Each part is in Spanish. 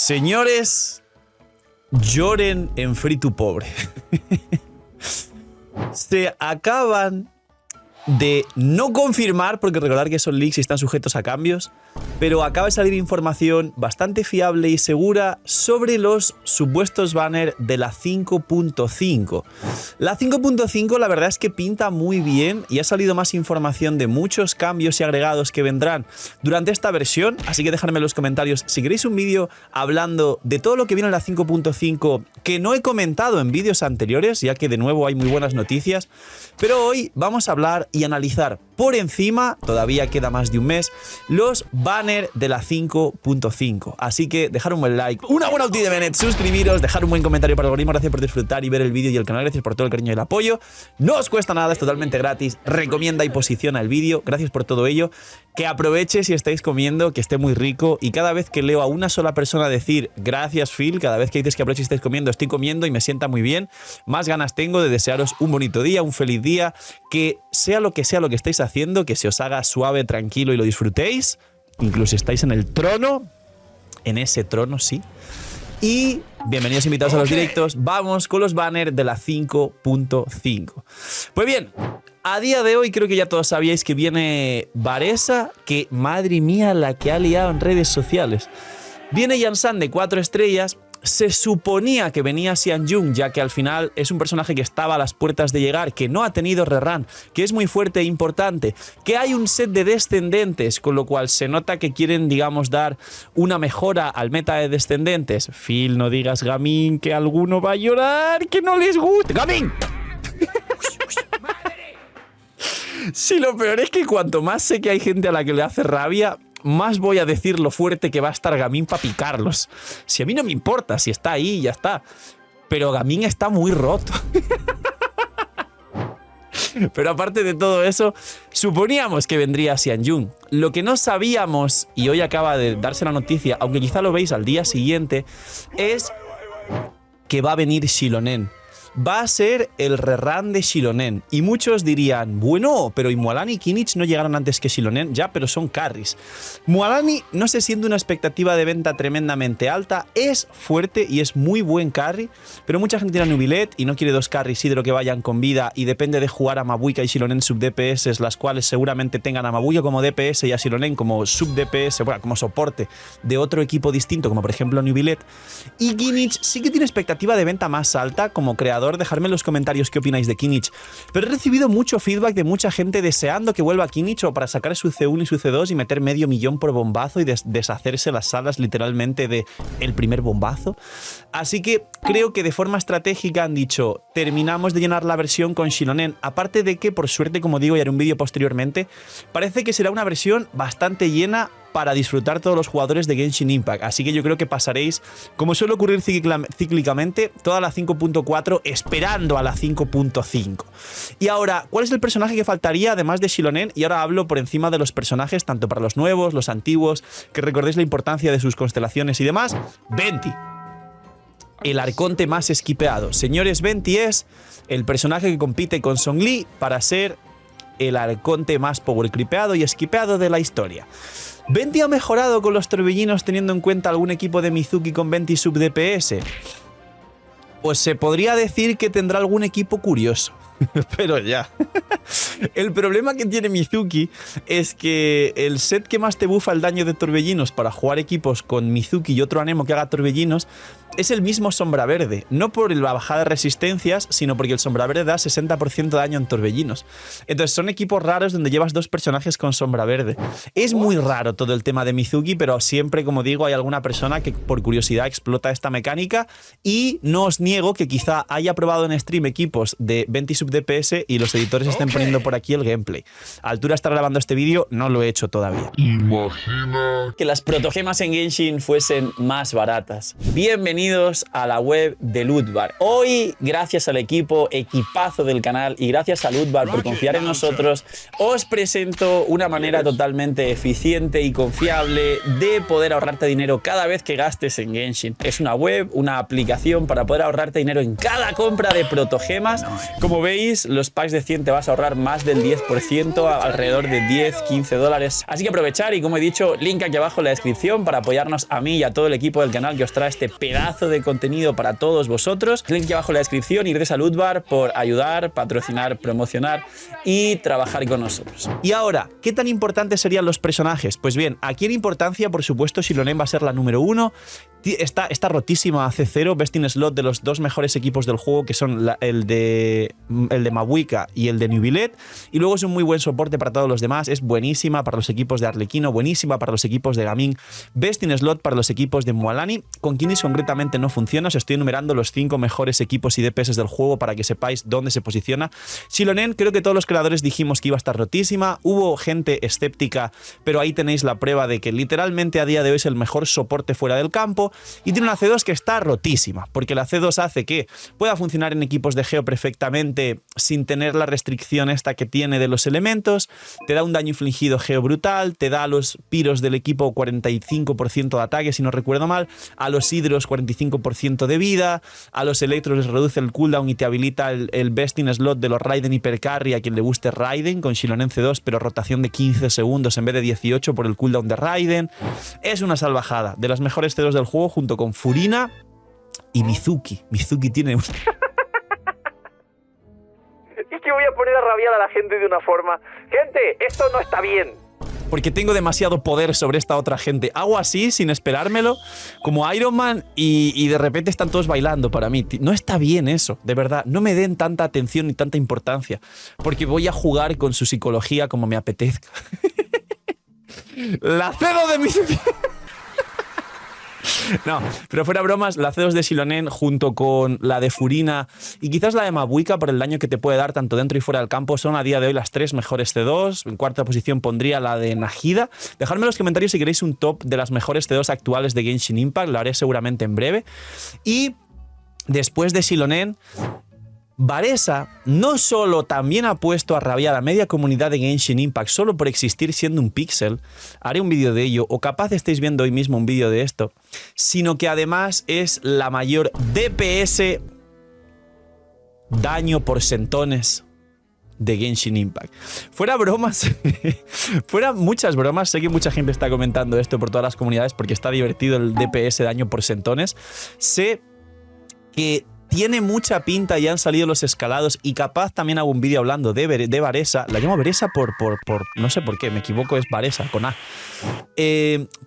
Señores, lloren en Free to Pobre. Se acaban de no confirmar, porque recordar que son leaks y están sujetos a cambios, pero acaba de salir información bastante fiable y segura sobre los supuestos banners de la 5.5. La 5.5 la verdad es que pinta muy bien y ha salido más información de muchos cambios y agregados que vendrán durante esta versión, así que dejadme en los comentarios si queréis un vídeo hablando de todo lo que viene en la 5.5 que no he comentado en vídeos anteriores, ya que de nuevo hay muy buenas noticias, pero hoy vamos a hablar y analizar por encima, todavía queda más de un mes, los banners de la 5.5. Así que dejar un buen like, una buena ulti de Bennett, suscribiros, dejar un buen comentario para el algoritmo. Gracias por disfrutar y ver el vídeo y el canal. Gracias por todo el cariño y el apoyo. No os cuesta nada, es totalmente gratis. Recomienda y posiciona el vídeo. Gracias por todo ello. Que aproveche si estáis comiendo, que esté muy rico. Y cada vez que leo a una sola persona decir gracias Phil, cada vez que dices que aproveche si estáis comiendo, estoy comiendo y me sienta muy bien, más ganas tengo de desearos un bonito día, un feliz día, que sea lo que estáis haciendo, que se os haga suave, tranquilo y lo disfrutéis. Incluso estáis en el trono, en ese trono, sí. Y bienvenidos invitados a los directos. Vamos con los banners de la 5.5. Pues bien, a día de hoy creo que ya todos sabíais que viene Varesa, que madre mía la que ha liado en redes sociales. Viene Yansan de 4 estrellas. Se suponía que venía Xianjun, ya que al final es un personaje que estaba a las puertas de llegar, que no ha tenido rerun, que es muy fuerte e importante, que hay un set de descendentes, con lo cual se nota que quieren, digamos, dar una mejora al meta de descendentes. Phil, no digas Gaming, que alguno va a llorar, que no les guste. ¡Gaming! Sí, lo peor es que cuanto más sé que hay gente a la que le hace rabia, más voy a decir lo fuerte que va a estar Gaming para picarlos. Si a mí no me importa, si está ahí, ya está. Pero Gaming está muy roto. Pero aparte de todo eso, suponíamos que vendría Xianjun. Lo que no sabíamos, y hoy acaba de darse la noticia, aunque quizá lo veis al día siguiente, es que va a venir Xilonen. Va a ser el rerun de Xilonen. Y muchos dirían, bueno, pero y Mualani y Kinich no llegaron antes que Xilonen, ya, pero son carries. Mualani no se siente una expectativa de venta tremendamente alta, es fuerte y es muy buen carry, pero mucha gente tiene a Nubilet y no quiere dos carries Hidro que vayan con vida y depende de jugar a Mabuika y Xilonen sub DPS, las cuales seguramente tengan a Mabuika como DPS y a Xilonen como sub DPS, bueno, como soporte de otro equipo distinto, como por ejemplo Nubilet. Y Kinich sí que tiene expectativa de venta más alta como creador. Dejadme en los comentarios qué opináis de Kinich. Pero he recibido mucho feedback de mucha gente deseando que vuelva Kinich o para sacar su C1 y su C2 y meter $500,000 por bombazo y deshacerse las salas literalmente de el primer bombazo. Así que creo que de forma estratégica han dicho, terminamos de llenar la versión con Xilonen. Aparte de que, por suerte, como digo, y haré un vídeo posteriormente, parece que será una versión bastante llena para disfrutar todos los jugadores de Genshin Impact. Así que yo creo que pasaréis, como suele ocurrir cíclicamente, toda la 5.4 esperando a la 5.5. Y ahora, ¿cuál es el personaje que faltaría además de Xilonen? Y ahora hablo por encima de los personajes, tanto para los nuevos, los antiguos, que recordéis la importancia de sus constelaciones y demás. Venti, el arconte más esquipeado. Señores, Venti es el personaje que compite con Zhongli para ser el arconte más power creepeado y esquipeado de la historia. ¿Venti ha mejorado con los torbellinos teniendo en cuenta algún equipo de Mizuki con Venti sub DPS? Pues se podría decir que tendrá algún equipo curioso. Pero ya. El problema que tiene Mizuki es que el set que más te bufa el daño de torbellinos para jugar equipos con Mizuki y otro Anemo que haga torbellinos es el mismo Sombra Verde. No por la bajada de resistencias, sino porque el Sombra Verde da 60% de daño en torbellinos. Entonces son equipos raros donde llevas dos personajes con Sombra Verde. Es muy raro todo el tema de Mizuki, pero siempre, como digo, hay alguna persona que por curiosidad explota esta mecánica y no os niego que quizá haya probado en stream equipos de Venti sub DPS y los editores estén poniendo por aquí el gameplay. A altura de estar grabando este vídeo, no lo he hecho todavía. Imagina que las protogemas en Genshin fuesen más baratas. Bienvenidos a la web de Lootbar. Hoy, gracias al equipazo del canal y gracias a Lootbar por confiar en nosotros, os presento una manera totalmente eficiente y confiable de poder ahorrarte dinero cada vez que gastes en Genshin. Es una web, una aplicación para poder ahorrarte dinero en cada compra de protogemas. Como veis, 6, los packs de 100 te vas a ahorrar más del 10%, alrededor de 10, 15 dólares. Así que aprovechar y como he dicho, link aquí abajo en la descripción para apoyarnos a mí y a todo el equipo del canal que os trae este pedazo de contenido para todos vosotros. Link aquí abajo en la descripción y gracias a Lootbar por ayudar, patrocinar, promocionar y trabajar con nosotros. Y ahora, ¿qué tan importantes serían los personajes? Pues bien, aquí en importancia, por supuesto, Xilonen va a ser la número 1. Está rotísima a C0, best in slot de los dos mejores equipos del juego, que son el de Mabuika y el de Nubilet. Y luego es un muy buen soporte para todos los demás. Es buenísima para los equipos de Arlequino, buenísima para los equipos de Gaming, best in slot para los equipos de Mualani. Con Kinis concretamente no funciona. Os estoy enumerando los 5 mejores equipos y DPS del juego para que sepáis dónde se posiciona. Xilonen, creo que todos los creadores dijimos que iba a estar rotísima. Hubo gente escéptica, pero ahí tenéis la prueba de que literalmente a día de hoy es el mejor soporte fuera del campo. Y tiene una C2 que está rotísima, porque la C2 hace que pueda funcionar en equipos de Geo perfectamente sin tener la restricción esta que tiene de los elementos, te da un daño infligido Geo brutal, te da a los piros del equipo 45% de ataque, si no recuerdo mal, a los hidros 45% de vida, a los electros les reduce el cooldown y te habilita el best in slot de los Raiden Hypercarry a quien le guste Raiden, con Xilonen C2, pero rotación de 15 segundos en vez de 18 por el cooldown de Raiden. Es una salvajada, de las mejores C2 del juego, junto con Furina y Mizuki. Mizuki tiene un... Es que voy a poner a rabiar a la gente de una forma. Gente, esto no está bien. Porque tengo demasiado poder sobre esta otra gente. Hago así, sin esperármelo, como Iron Man, y de repente están todos bailando para mí. No está bien eso, de verdad. No me den tanta atención ni tanta importancia, porque voy a jugar con su psicología como me apetezca. La cedo de mi... No, pero fuera bromas, la C2 de Xilonen junto con la de Furina y quizás la de Mabuika por el daño que te puede dar tanto dentro y fuera del campo son a día de hoy las 3 mejores C2. En cuarta posición pondría la de Nahida. Dejadme en los comentarios si queréis un top de las mejores C2 actuales de Genshin Impact, lo haré seguramente en breve. Y después de Xilonen, Varesa no solo también ha puesto a rabiar a media comunidad de Genshin Impact solo por existir siendo un píxel, haré un vídeo de ello, o capaz estáis viendo hoy mismo un vídeo de esto, sino que además es la mayor DPS, daño por sentones, de Genshin Impact. Fuera bromas, fuera muchas bromas, sé que mucha gente está comentando esto por todas las comunidades porque está divertido el DPS, daño por sentones, sé que tiene mucha pinta y han salido los escalados y capaz también hago un vídeo hablando de Varesa. La llamo Varesa por no sé por qué, me equivoco, es Varesa con A.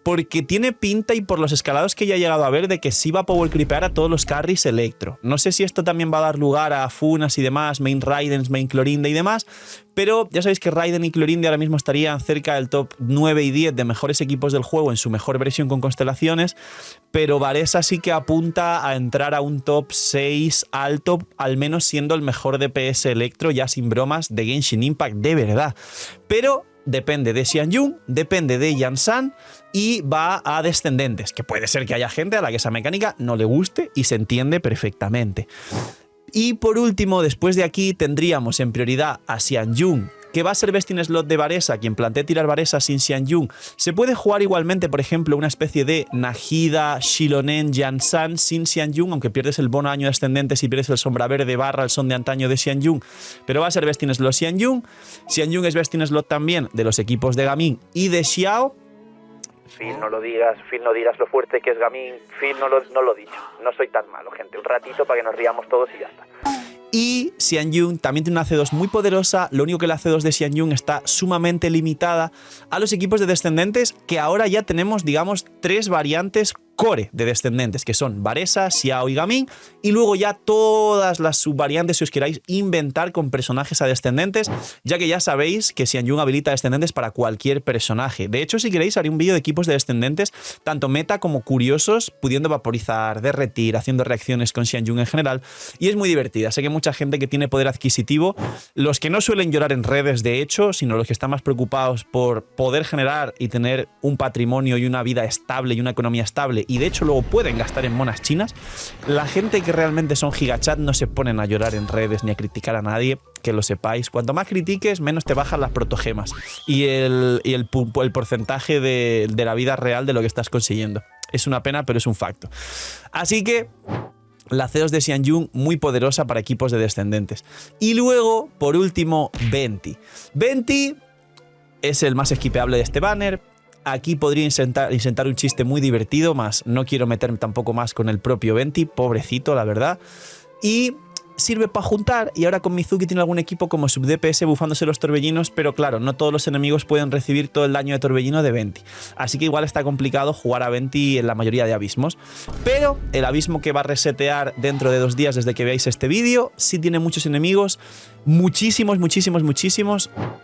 Porque tiene pinta y por los escalados que ya he llegado a ver de que sí va a power creepear a todos los carries electro. No sé si esto también va a dar lugar a Funas y demás, main Raidens, main Clorinde y demás, pero ya sabéis que Raiden y Clorinde ahora mismo estarían cerca del top 9 y 10 de mejores equipos del juego en su mejor versión con constelaciones, pero Varesa sí que apunta a entrar a un top 6 alto, al menos siendo el mejor DPS electro, ya sin bromas, de Genshin Impact de verdad. Pero depende de Xianyun, depende de Yansan y va a descendentes, que puede ser que haya gente a la que esa mecánica no le guste y se entiende perfectamente. Y por último, después de aquí, tendríamos en prioridad a Xianyun, que va a ser best in slot de Varesa. Quien plantee tirar Varesa sin Xianyun. Se puede jugar igualmente, por ejemplo, una especie de Nahida, Xilonen, Yansan sin Xianyun, aunque pierdes el bono año de ascendentes y pierdes el sombra verde barra el son de antaño de Xianyun, pero va a ser best in slot Xianyun. Xianyun es best in slot también de los equipos de Gaming y de Xiao. Phil, no lo digas, Phil, no digas lo fuerte que es Gaming, Phil, no lo dicho. No soy tan malo, gente. Un ratito para que nos riamos todos y ya está. Y Xianyun también tiene una C2 muy poderosa, lo único que la C2 de Xianyun está sumamente limitada a los equipos de descendentes, que ahora ya tenemos, digamos, 3 variantes core de descendentes, que son Varesa, Xiao y Gaming, y luego ya todas las subvariantes si os queráis inventar con personajes a descendentes, ya que ya sabéis que Xianyun habilita descendentes para cualquier personaje. De hecho, si queréis, haré un vídeo de equipos de descendentes, tanto meta como curiosos, pudiendo vaporizar, derretir, haciendo reacciones con Xianyun en general, y es muy divertida. Sé que mucha gente que tiene poder adquisitivo, los que no suelen llorar en redes de hecho, sino los que están más preocupados por poder generar y tener un patrimonio y una vida estable y una economía estable, y de hecho luego pueden gastar en monas chinas, la gente que realmente son gigachat no se ponen a llorar en redes ni a criticar a nadie, que lo sepáis. Cuanto más critiques, menos te bajan las protogemas y el porcentaje de la vida real de lo que estás consiguiendo. Es una pena, pero es un facto. Así que La C2 de Xianyun muy poderosa para equipos de descendentes. Y luego, por último, Venti. Venti es el más esquipeable de este banner. Aquí podría insertar un chiste muy divertido, más no quiero meterme tampoco más con el propio Venti, pobrecito, la verdad. Y sirve para juntar, y ahora con Mizuki tiene algún equipo como sub DPS bufándose los torbellinos, pero claro, no todos los enemigos pueden recibir todo el daño de torbellino de Venti. Así que igual está complicado jugar a Venti en la mayoría de abismos. Pero el abismo que va a resetear dentro de 2 días desde que veáis este vídeo, sí tiene muchos enemigos, muchísimos,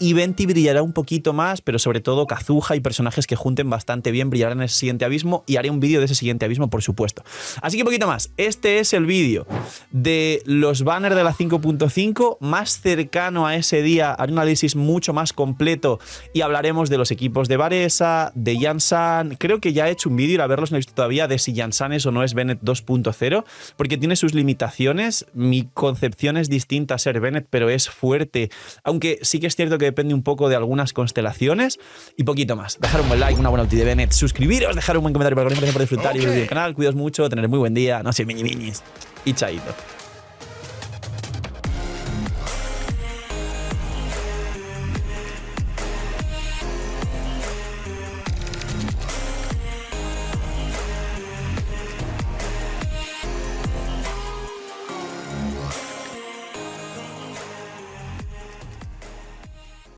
y Venti brillará un poquito más, pero sobre todo Kazuha y personajes que junten bastante bien brillarán en ese siguiente abismo, y haré un vídeo de ese siguiente abismo, por supuesto. Así que un poquito más. Este es el vídeo de los banners de la 5.5, más cercano a ese día, haré un análisis mucho más completo y hablaremos de los equipos de Varesa, de Yansan. Creo que ya he hecho un vídeo, y a verlos no he visto todavía, de si Yansan es o no es Bennett 2.0, porque tiene sus limitaciones. Mi concepción es distinta a ser Bennett, pero es fuerte, aunque sí que es cierto que depende un poco de algunas constelaciones, y poquito más. Dejar un buen like, una buena ulti de Bennett, suscribiros, dejar un buen comentario para que no por disfrutar y ver el canal. Cuidaos mucho, tener muy buen día, no sé, miñis, y chaito.